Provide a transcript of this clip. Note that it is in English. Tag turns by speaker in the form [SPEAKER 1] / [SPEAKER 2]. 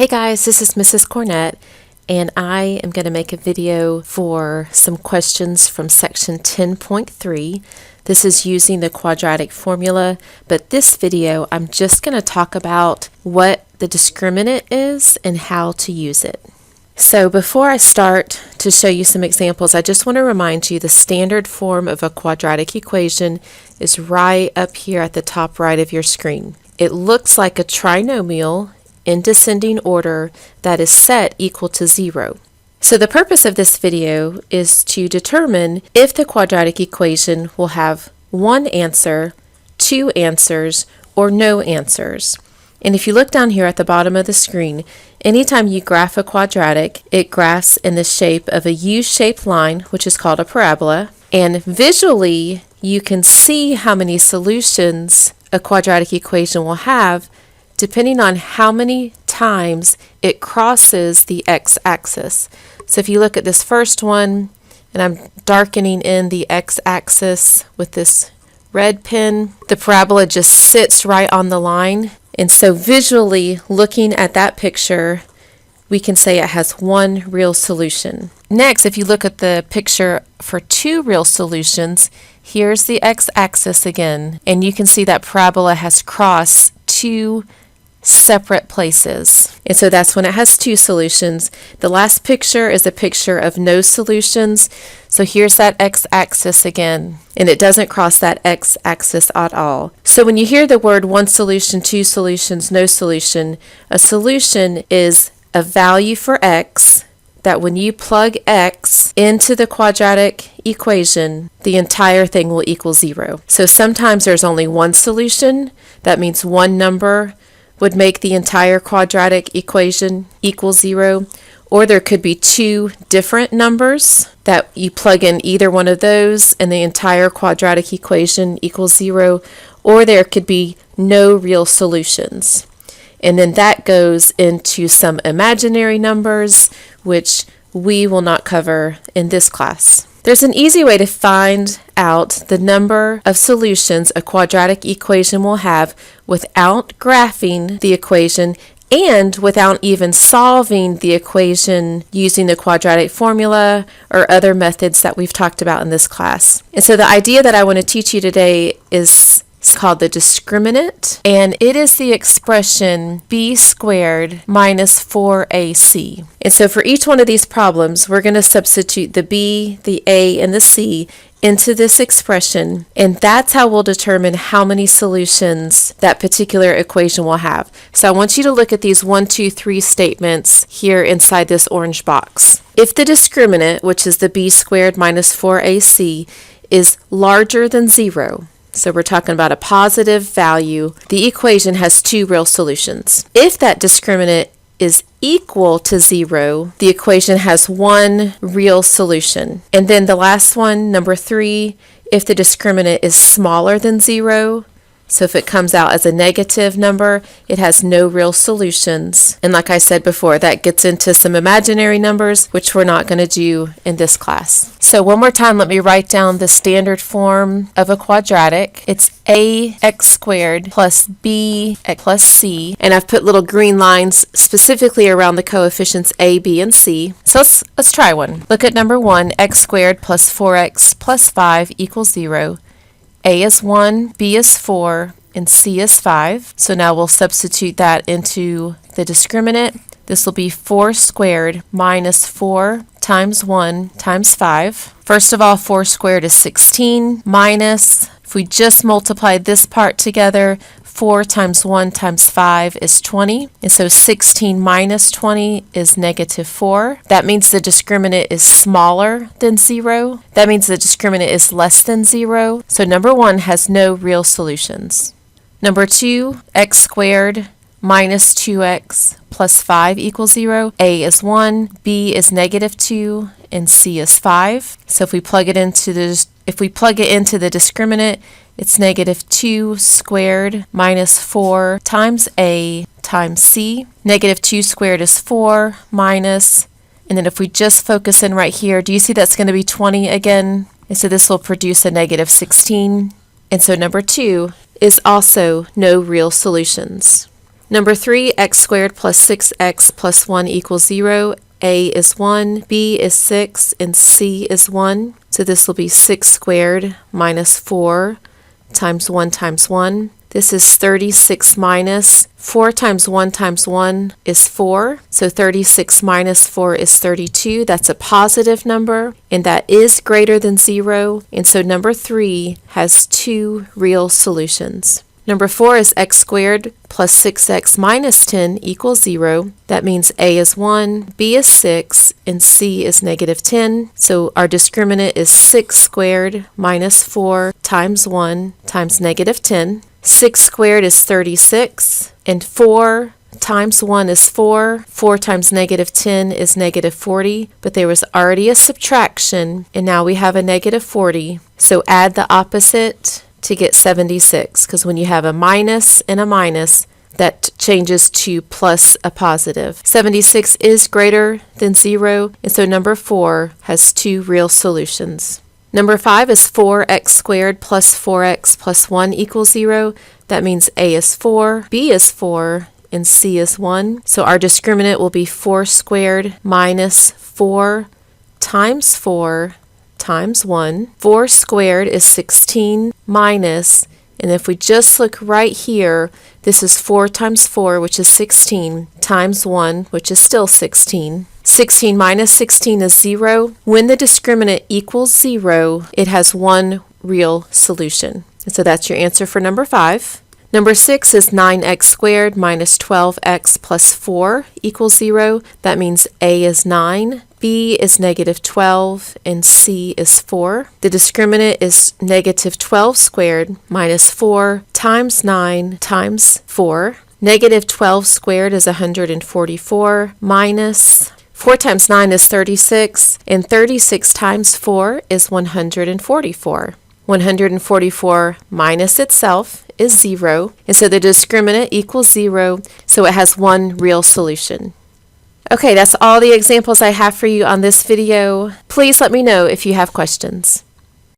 [SPEAKER 1] Hey guys, this is Mrs. Cornett, and I am going to make a video for some questions from section 10.3. This is using the quadratic formula, but this video I'm just going to talk about what the discriminant is and how to use it. So before I start to show you some examples, I just want to remind you the standard form of a quadratic equation is right up here at the top right of your screen. It looks like a trinomial in descending order that is set equal to 0. So the purpose of this video is to determine if the quadratic equation will have one answer, two answers, or no answers. And if you look down here at the bottom of the screen, anytime you graph a quadratic, it graphs in the shape of a U-shaped line, which is called a parabola. And visually, you can see how many solutions a quadratic equation will have depending on how many times it crosses the x-axis. So if you look at this first one, and I'm darkening in the x-axis with this red pen, the parabola just sits right on the line. And so visually, looking at that picture, we can say it has one real solution. Next, if you look at the picture for two real solutions, here's the x-axis again, and you can see that parabola has crossed two separate places. And so that's when it has two solutions. The last picture is a picture of no solutions. So here's that x-axis again, and it doesn't cross that x-axis at all. So when you hear the word one solution, two solutions, no solution, a solution is a value for x that when you plug x into the quadratic equation, the entire thing will equal 0. So sometimes there's only one solution. That means one number would make the entire quadratic equation equal 0, or there could be two different numbers that you plug in either one of those and the entire quadratic equation equals 0, or there could be no real solutions. And then that goes into some imaginary numbers, which we will not cover in this class. There's an easy way to find out the number of solutions a quadratic equation will have without graphing the equation and without even solving the equation using the quadratic formula or other methods that we've talked about in this class. And so the idea that I want to teach you today is called the discriminant, and it is the expression b squared minus 4ac. And so for each one of these problems, we're going to substitute the b, the a, and the c into this expression, and that's how we'll determine how many solutions that particular equation will have. So I want you to look at these 1, 2, 3 statements here inside this orange box. If the discriminant, which is the b squared minus 4ac, is larger than 0, so we're talking about a positive value, the equation has two real solutions. If that discriminant is equal to 0, the equation has one real solution. And then the last one, number 3, if the discriminant is smaller than 0, so if it comes out as a negative number, it has no real solutions. And like I said before, that gets into some imaginary numbers, which we're not going to do in this class. So one more time, let me write down the standard form of a quadratic. It's ax squared plus b plus c. And I've put little green lines specifically around the coefficients a, b, and c. So let's try one. Look at number 1, x squared plus 4x plus 5 equals 0. A is 1, B is 4, and C is 5. So now we'll substitute that into the discriminant. This will be 4 squared minus 4 times 1 times 5. First of all, 4 squared is 16 minus, if we just multiply this part together, 4 times 1 times 5 is 20. And so 16 minus 20 is negative 4. That means the discriminant is smaller than 0. That means the discriminant is less than 0. So number 1 has no real solutions. Number 2, x squared minus 2x plus 5 equals 0. A is 1, B is negative 2, and C is 5. So if we plug it into the discriminant, it's negative 2 squared minus 4 times A times C. Negative 2 squared is 4 minus, and then if we just focus in right here, do you see that's going to be 20 again? And so this will produce a negative 16. And so number 2 is also no real solutions. Number 3, x squared plus 6x plus 1 equals 0. A is 1, B is 6, and C is 1. So this will be 6 squared minus 4 times 1 times 1. This is 36 minus 4 times 1 is 4. So 36 minus 4 is 32. That's a positive number, and that is greater than 0. And so number 3 has 2 real solutions. Number 4 is x squared plus 6x minus 10 equals 0. That means A is 1, B is 6, and C is negative 10. So our discriminant is 6 squared minus 4 times 1 times negative 10. 6 squared is 36, and 4 times 1 is 4. 4 times negative 10 is negative 40, but there was already a subtraction, and now we have a negative 40. So add the opposite to get 76, because when you have a minus and a minus, that changes to plus a positive. 76 is greater than 0, and so number 4 has 2 real solutions. Number 5 is 4x squared plus 4x plus 1 equals 0. That means A is 4, B is 4, and C is 1. So our discriminant will be 4 squared minus 4 times 4 times 1. 4 squared is 16 minus, and if we just look right here, this is 4 times 4, which is 16, times 1, which is still 16. 16 minus 16 is 0. When the discriminant equals 0, it has 1 real solution. And so that's your answer for number 5. Number 6 is 9x squared minus 12x plus 4 equals 0. That means A is 9, B is negative 12, and C is 4. The discriminant is negative 12 squared minus 4 times 9 times 4. Negative 12 squared is 144 minus 4 times 9 is 36, and 36 times 4 is 144. 144 minus itself is 0, and so the discriminant equals 0, so it has 1 real solution. Okay, that's all the examples I have for you on this video. Please let me know if you have questions.